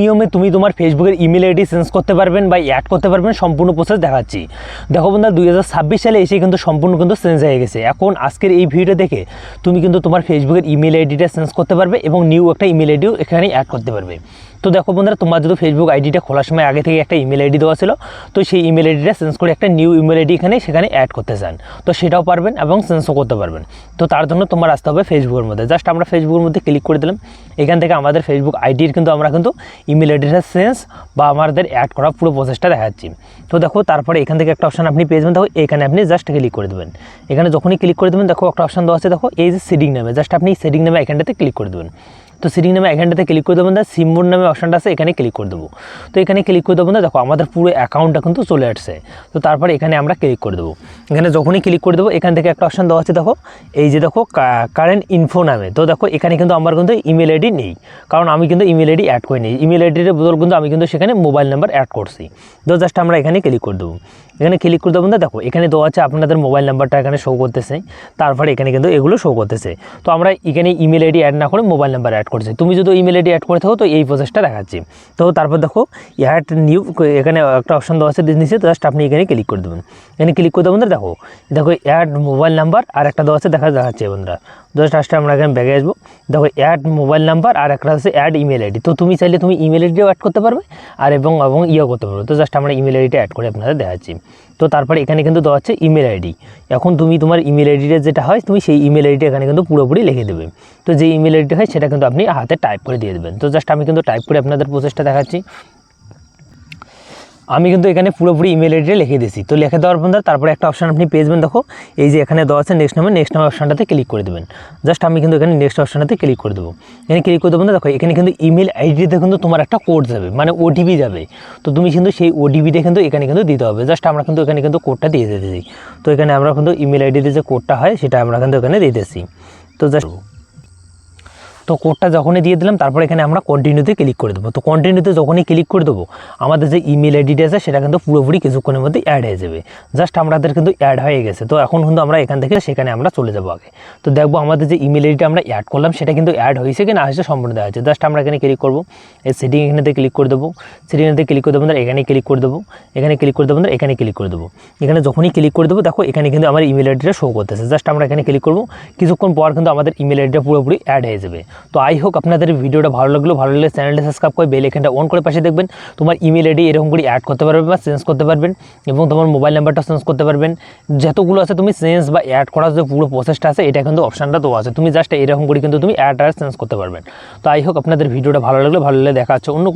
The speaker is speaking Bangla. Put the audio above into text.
নিয়মে তুমি তোমার ফেসবুকের ইমেল আইডি চেঞ্জ করতে পারবেন বা অ্যাড করতে পারবেন, সম্পূর্ণ প্রসেস দেখাচ্ছি। দেখো বন্ধুরা, 2026 সালে এসে কিন্তু সম্পূর্ণ কিন্তু চেঞ্জ হয়ে গেছে। এখন আজকের এই ভিডিও দেখে তুমি কিন্তু তোমার ফেসবুকের ইমেল আইডিটা চেঞ্জ করতে পারবে এবং নিউ একটা ইমেল আইডিও এখানে অ্যাড করতে পারবে। তো দেখো বন্ধুরা, তোমার যদি ফেসবুক আইডিটা খোলার সময় আগে থেকে একটা ইমেল আইডি দেওয়া ছিল, তো সেই ইমেল আইডিটা চেঞ্জ করে একটা নিউ ইমেল আইডি সেখানে অ্যাড করতে চান, তো সেটাও পারবেন এবং চেঞ্জও করতে পারবেন। তো তার জন্য তোমার আসতে হবে ফেসবুকের মধ্যে। জাস্ট আমরা ফেসবুকের মধ্যে ক্লিক করে দিলাম। এখান থেকে আমাদের ফেসবুক আইডির কিন্তু আমরা কিন্তু ইমেল আইডিটা চেঞ্জ বা আমাদের অ্যাড করা পুরো প্রসেসটা দেখাচ্ছি। তো দেখো, তারপরে এখান থেকে একটা অপশন আপনি পেয়ে যাবেন। দেখো এখানে আপনি জাস্ট ক্লিক করে দেবেন। এখানে যখনই ক্লিক করে দেবেন, দেখো একটা অপশন দেওয়া আছে, দেখো এই যে সেটিং নামে, জাস্ট আপনি সেটিং নামে এখানটাতে ক্লিক করে দেবেন। তো সেটিং নামে এখানটাতে ক্লিক করে দেবেন, সিম মোড নামে অপশনটা আছে, এখানে ক্লিক করে দেবো। তো এখানে ক্লিক করে দেবো, দেখো আমাদের পুরো অ্যাকাউন্টটা কিন্তু চলে আসছে। তো তারপরে এখানে আমরা ক্লিক করে দেবো। এখানে যখনই ক্লিক করে দেবো, এখান থেকে একটা অপশন দেওয়া আছে, দেখো এই যে দেখো কারেন্ট ইনফো নামে। তো দেখো এখানে কিন্তু আমার কিন্তু ইমেল আইডি নেই, কারণ আমি কিন্তু ইমেল আইডি অ্যাড করে নিই। ইমেল আইডির বদল কিন্তু আমি কিন্তু সেখানে মোবাইল নাম্বার অ্যাড করছি। তো জাস্ট আমরা এখানে ক্লিক করে দেবো। এখানে ক্লিক করে দেবো, দেখো এখানে দেওয়া আছে আপনাদের মোবাইল নাম্বারটা এখানে শো করতেছে, তারপরে এখানে কিন্তু এগুলো শো করতেছে। তো আমরা এখানে ইমেল আইডি অ্যাড না করে মোবাইল নাম্বার অ্যাড করছি। তুমি যদি ইমেল আইডি অ্যাড করে থাকো, তো এই প্রসেসটা দেখাচ্ছি। তো তারপর দেখো অ্যাড নিউ, এখানে একটা অপশন দেওয়া আছে নিচে, তো জাস্ট আপনি এখানে ক্লিক করে দেবেন। এখানে ক্লিক করে দেবেন, দেখো দেখো অ্যাড মোবাইল নাম্বার আর একটা দেওয়া আছে, দেখাচ্ছে বন্ধুরা। জাস্ট আসলে আমরা এখানে ব্যাগে আসবো। দেখো অ্যাড মোবাইল নাম্বার আর একটা আছে অ্যাড ইমেল আইডি। তো তুমি চাইলে তুমি ইমেল আইডিও অ্যাড করতে পারবে আর এবং ইয়ে করতে পারবে। তো জাস্ট আমরা ইমেল আইডিটা অ্যাড করে আপনাদের দেখাচ্ছি। তো তারপরে এখানে কিন্তু দেওয়া হচ্ছে ইমেল আইডি। এখন তুমি তোমার ইমেল আইডিটা যেটা হয়, তুমি সেই ইমেল আইডিটা এখানে কিন্তু পুরোপুরি লিখে দেবে। তো যে ইমেল আইডিটা হয় সেটা কিন্তু আপনি হাতে টাইপ করে দিয়ে দেবেন। তো জাস্ট আমি কিন্তু টাইপ করে আপনাদের প্রসেসটা দেখাচ্ছি। আমি কিন্তু এখানে পুরোপুরি ইমেল আইডিটা লিখে দিয়েছি। তো লিখে দেওয়ার পর তারপরে একটা অপশন আপনি পেয়ে যাবেন। দেখো এই যে এখানে দেওয়া আছে নেক্সট নামে অপশনটাতে ক্লিক করে দেবেন। জাস্ট আমি কিন্তু এখানে নেক্সট অপশনটাতে ক্লিক করে দেবো। এখানে ক্লিক করে দেবেন, দেখো এখানে কিন্তু ইমেল আইডিতে কিন্তু তোমার একটা কোড যাবে, মানে ওটিপি যাবে। তো তুমি কিন্তু সেই ওটিপিটা কিন্তু এখানে কিন্তু দিতে হবে। জাস্ট আমরা কিন্তু এখানে কিন্তু কোডটা দিয়ে দিতেছি। তো এখানে আমরা কিন্তু ইমেল আইডিতে যে কোডটা হয় সেটা আমরা কিন্তু এখানে দিতেছি। তো জাস্ট তো কোডটা যখনই দিয়ে দিলাম, তারপর এখানে আমরা কন্টিনিউতে ক্লিক করে দেবো। তো কন্টিনিউতে যখনই ক্লিক করে দেবো, আমাদের যে ইমেল আইডিটা আছে সেটা কিন্তু পুরোপুরি কিছুক্ষণের মধ্যে অ্যাড হয়ে যাবে। জাস্ট আমাদের কিন্তু অ্যাড হয়ে গেছে। তো এখন কিন্তু আমরা এখান থেকে সেখানে আমরা চলে যাবো আগে। তো দেখবো আমাদের যে ইমেল আইডিটা আমরা অ্যাড করলাম সেটা কিন্তু অ্যাড হয়েছে কি না হয়েছে সম্পূর্ণ দেওয়া হয়েছে। জাস্ট আমরা এখানে ক্লিক করবো, এই সেটিং এখানেতে ক্লিক করে দেবো। সেটিংয়েতে ক্লিক করে দেবো, এখানে ক্লিক করে দেবো। এখানে ক্লিক করে দেবো, এখানে ক্লিক করে দেবো। এখানে যখনই ক্লিক করে দেবো, দেখো এখানে কিন্তু আমার ইমেল আইডিটা শো করতেছে। জাস্ট আমরা এখানে ক্লিক করবো, কিছুক্ষণ পর কিন্তু আমাদের ইমেল আইডিটা পুরোপুরি অ্যাড হয়ে যাবে। তো আই হোক আপনাদের ভিডিওটা ভালো লাগলে চ্যানেলটা সাবস্ক্রাইব করে বেল আইকনটা অন করে পাশে দেখবেন। তোমার ইমেল আইডি এরকম করে অ্যাড করতে পারবেন বা চেঞ্জ করতে পারবেন এবং তোমার মোবাইল নাম্বারটা চেঞ্জ করতে পারবেন। যতগুলো আছে তুমি চেঞ্জ বা অ্যাড করার যে পুরো প্রসেসটা আছে, এটা কিন্তু অপশনটা দেওয়া আছে। তুমি জাস্ট এরকম করে কিন্তু তুমি অ্যাড আর চেঞ্জ করতে পারবেন। তো আই হোক আপনাদের ভিডিওটা ভালো লাগলে দেখা হচ্ছে অন্য